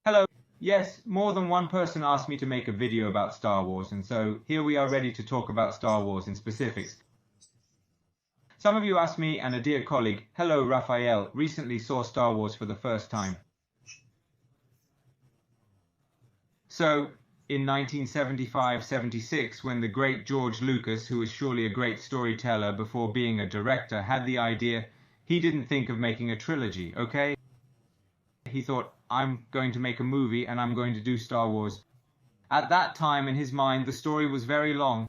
Hello. Yes, more than one person asked me to make a video about Star Wars, and so here we are ready to talk about Star Wars in specifics. Some of you asked me, and a dear colleague, hello Raphael, recently saw Star Wars for the first time. So, in 1975-76, when the great George Lucas, who was surely a great storyteller before being a director, had the idea, he didn't think of making a trilogy, okay? He thought, I'm going to make a movie and I'm going to do Star Wars. At that time, in his mind, the story was very long.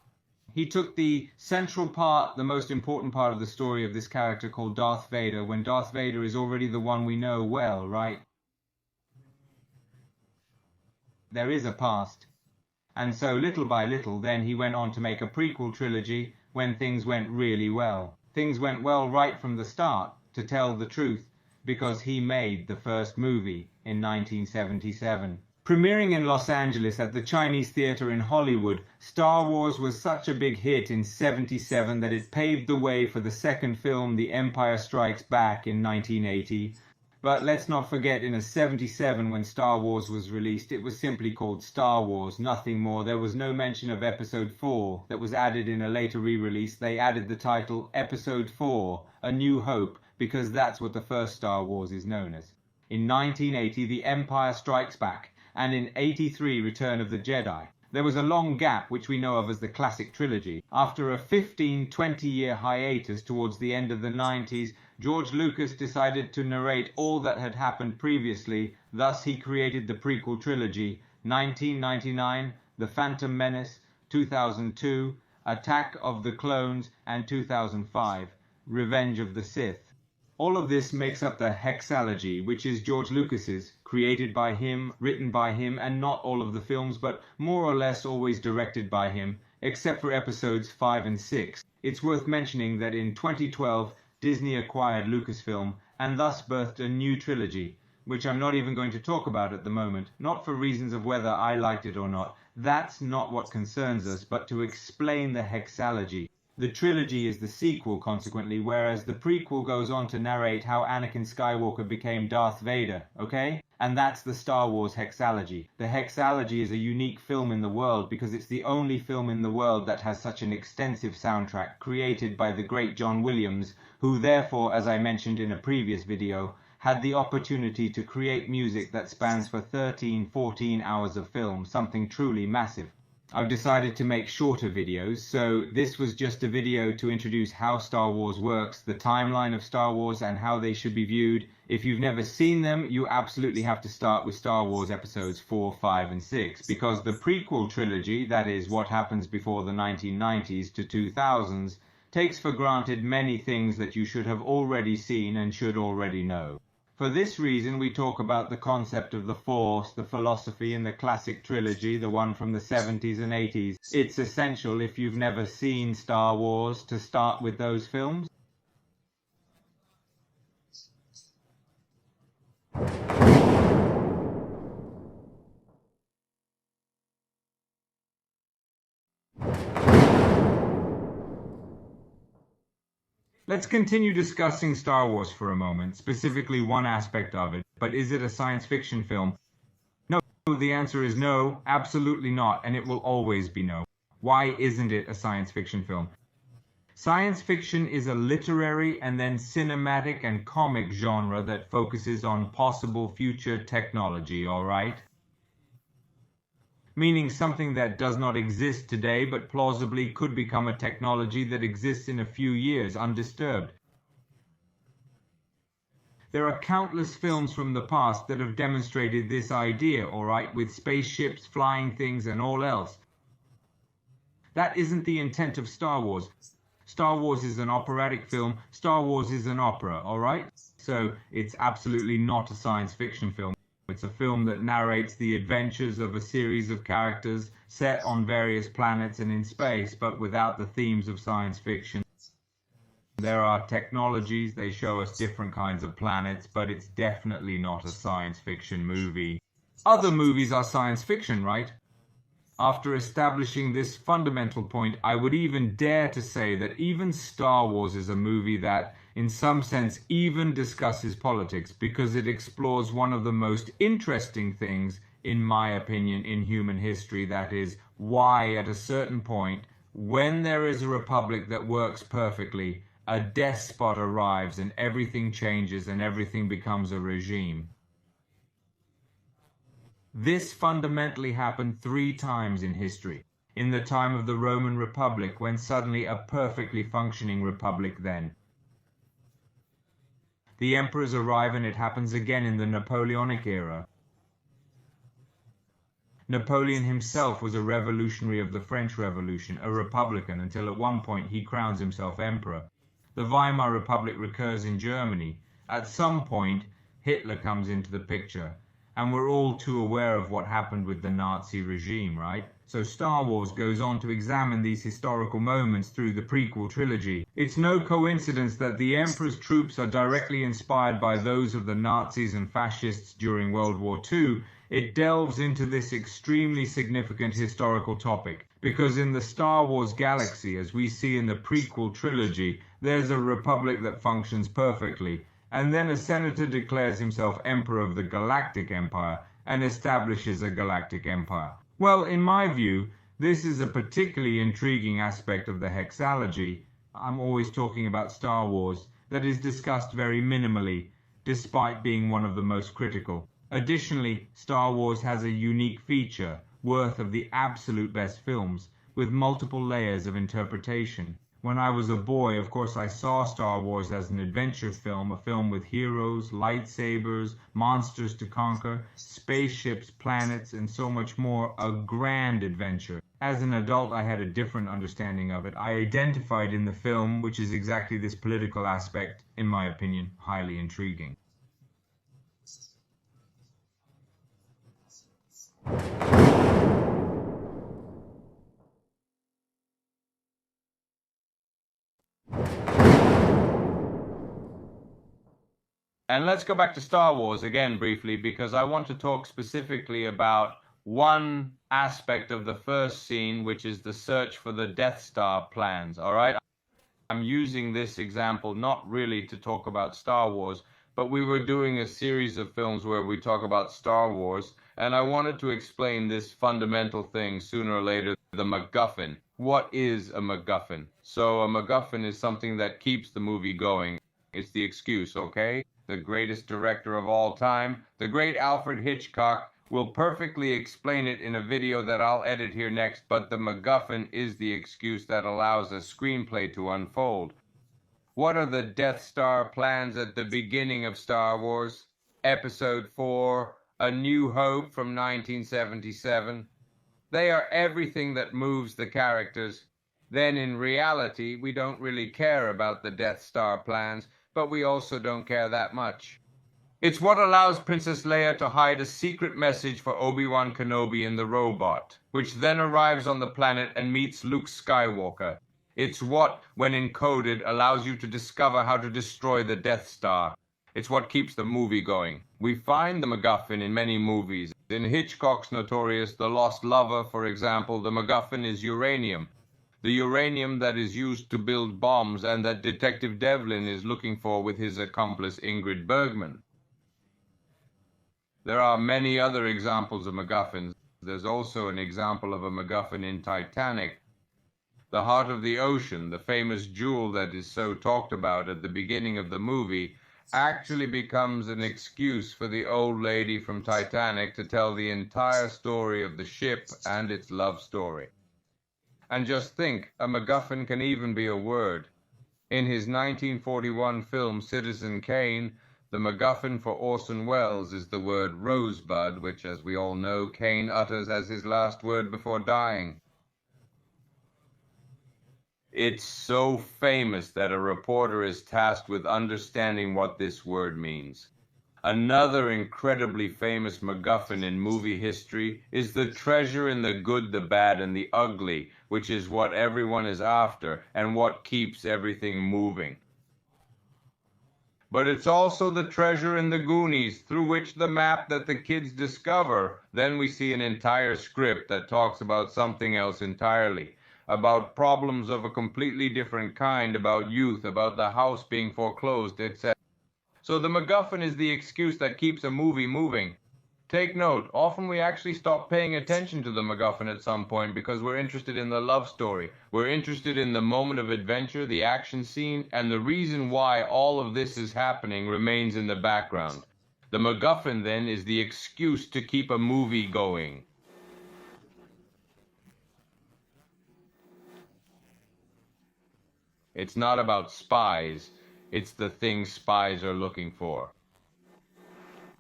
He took the central part, the most important part of the story of this character called Darth Vader, when Darth Vader is already the one we know well, right? There is a past. And so little by little, then he went on to make a prequel trilogy when things went really well. Things went well right from the start, to tell the truth, because he made the first movie in 1977. Premiering in Los Angeles at the Chinese Theatre in Hollywood, Star Wars was such a big hit in '77 that it paved the way for the second film, The Empire Strikes Back, in 1980. But let's not forget, in '77 when Star Wars was released, it was simply called Star Wars, nothing more. There was no mention of Episode 4 that was added in a later re-release. They added the title Episode 4, A New Hope, because that's what the first Star Wars is known as. In 1980, The Empire Strikes Back, and in '83, Return of the Jedi. There was a long gap, which we know of as the classic trilogy. After a 15-20-year hiatus towards the end of the '90s, George Lucas decided to narrate all that had happened previously. Thus, he created the prequel trilogy: 1999, The Phantom Menace; 2002, Attack of the Clones; and 2005, Revenge of the Sith. All of this makes up the Hexalogy, which is George Lucas's, created by him, written by him, and not all of the films, but more or less always directed by him, except for episodes 5 and 6. It's worth mentioning that in 2012, Disney acquired Lucasfilm, and thus birthed a new trilogy, which I'm not even going to talk about at the moment, not for reasons of whether I liked it or not. That's not what concerns us, but to explain the Hexalogy. The trilogy is the sequel, consequently, whereas the prequel goes on to narrate how Anakin Skywalker became Darth Vader, okay? And that's the Star Wars Hexalogy. The Hexalogy is a unique film in the world because it's the only film in the world that has such an extensive soundtrack created by the great John Williams, who therefore, as I mentioned in a previous video, had the opportunity to create music that spans for 13-14 hours of film, something truly massive. I've decided to make shorter videos, so this was just a video to introduce how Star Wars works, the timeline of Star Wars, and how they should be viewed. If you've never seen them, you absolutely have to start with Star Wars episodes 4, 5, and 6, because the prequel trilogy, that is what happens before the 1990s to 2000s, takes for granted many things that you should have already seen and should already know. For this reason, we talk about the concept of the Force, the philosophy in the classic trilogy, the one from the 70s and 80s. It's essential, if you've never seen Star Wars, to start with those films. Let's continue discussing Star Wars for a moment, specifically one aspect of it. But is it a science fiction film? No, the answer is no, absolutely not, and it will always be no. Why isn't it a science fiction film? Science fiction is a literary and then cinematic and comic genre that focuses on possible future technology, all right? Meaning something that does not exist today but plausibly could become a technology that exists in a few years undisturbed. There are countless films from the past that have demonstrated this idea, alright, with spaceships, flying things, and all else. That isn't the intent of Star Wars. Star Wars is an operatic film. Star Wars is an opera, alright? So it's absolutely not a science fiction film. It's a film that narrates the adventures of a series of characters set on various planets and in space, but without the themes of science fiction. There are technologies, they show us different kinds of planets, but it's definitely not a science fiction movie. Other movies are science fiction, right? After establishing this fundamental point, I would even dare to say that even Star Wars is a movie that, in some sense even discusses politics, because it explores one of the most interesting things, in my opinion, in human history. That is, why at a certain point, when there is a republic that works perfectly, a despot arrives and everything changes and everything becomes a regime. This fundamentally happened 3 times in history. In the time of the Roman Republic, when suddenly a perfectly functioning republic then. The emperors arrive, and it happens again in the Napoleonic era. Napoleon himself was a revolutionary of the French Revolution, a republican, until at one point he crowns himself emperor. The Weimar Republic recurs in Germany. At some point, Hitler comes into the picture. And we're all too aware of what happened with the Nazi regime, right? So Star Wars goes on to examine these historical moments through the prequel trilogy. It's no coincidence that the Emperor's troops are directly inspired by those of the Nazis and fascists during World War II. It delves into this extremely significant historical topic, because in the Star Wars galaxy, as we see in the prequel trilogy, there's a republic that functions perfectly. And then a senator declares himself emperor of the Galactic Empire and establishes a galactic empire. Well, in my view, this is a particularly intriguing aspect of the Hexalogy. I'm always talking about Star Wars, that is discussed very minimally, despite being one of the most critical. Additionally, Star Wars has a unique feature, worth of the absolute best films, with multiple layers of interpretation. When I was a boy, of course, I saw Star Wars as an adventure film, a film with heroes, lightsabers, monsters to conquer, spaceships, planets, and so much more, a grand adventure. As an adult, I had a different understanding of it. I identified in the film, which is exactly this political aspect, in my opinion, highly intriguing. And let's go back to Star Wars again briefly, because I want to talk specifically about one aspect of the first scene, which is the search for the Death Star plans, all right? I'm using this example not really to talk about Star Wars, but we were doing a series of films where we talk about Star Wars, and I wanted to explain this fundamental thing sooner or later, the McGuffin. What is a McGuffin? So a McGuffin is something that keeps the movie going. It's the excuse, okay? The greatest director of all time, the great Alfred Hitchcock, will perfectly explain it in a video that I'll edit here next, but the McGuffin is the excuse that allows a screenplay to unfold. What are the Death Star plans at the beginning of Star Wars? Episode 4, A New Hope from 1977. They are everything that moves the characters. Then in reality, we don't really care about the Death Star plans, but we also don't care that much. It's what allows Princess Leia to hide a secret message for Obi-Wan Kenobi in the robot, which then arrives on the planet and meets Luke Skywalker. It's what, when encoded, allows you to discover how to destroy the Death Star. It's what keeps the movie going. We find the MacGuffin in many movies. In Hitchcock's notorious The Lost Lover, for example, the MacGuffin is uranium. The uranium that is used to build bombs and that Detective Devlin is looking for with his accomplice Ingrid Bergman. There are many other examples of MacGuffins. There's also an example of a MacGuffin in Titanic. The heart of the ocean, the famous jewel that is so talked about at the beginning of the movie, actually becomes an excuse for the old lady from Titanic to tell the entire story of the ship and its love story. And just think, a MacGuffin can even be a word. In his 1941 film Citizen Kane, the MacGuffin for Orson Welles is the word rosebud, which, as we all know, Kane utters as his last word before dying. It's so famous that a reporter is tasked with understanding what this word means. Another incredibly famous MacGuffin in movie history is the treasure in the good, the bad, and the ugly, which is what everyone is after and what keeps everything moving. But it's also the treasure in the Goonies, through which the map that the kids discover. Then we see an entire script that talks about something else entirely. about problems of a completely different kind, about youth, about the house being foreclosed, etc. So the MacGuffin is the excuse that keeps a movie moving. Take note, often we actually stop paying attention to the MacGuffin at some point because we're interested in the love story. We're interested in the moment of adventure, the action scene, and the reason why all of this is happening remains in the background. The MacGuffin, then, is the excuse to keep a movie going. It's not about spies, it's the things spies are looking for.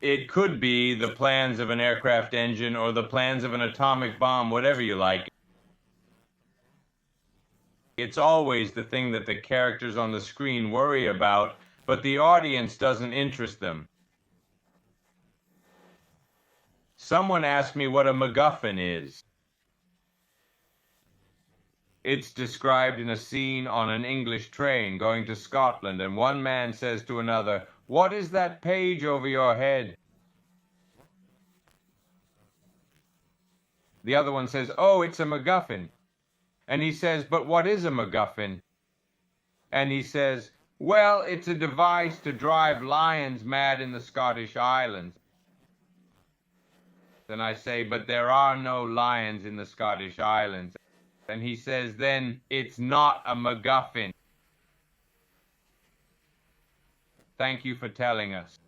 It could be the plans of an aircraft engine or the plans of an atomic bomb, whatever you like. It's always the thing that the characters on the screen worry about, but the audience doesn't interest them. Someone asked me what a MacGuffin is. It's described in a scene on an English train going to Scotland, and one man says to another, "What is that page over your head?" The other one says, "Oh, it's a MacGuffin." And he says, "But what is a MacGuffin?" And he says, "Well, it's a device to drive lions mad in the Scottish Islands." Then I say, "But there are no lions in the Scottish Islands." And he says, "Then it's not a MacGuffin." Thank you for telling us.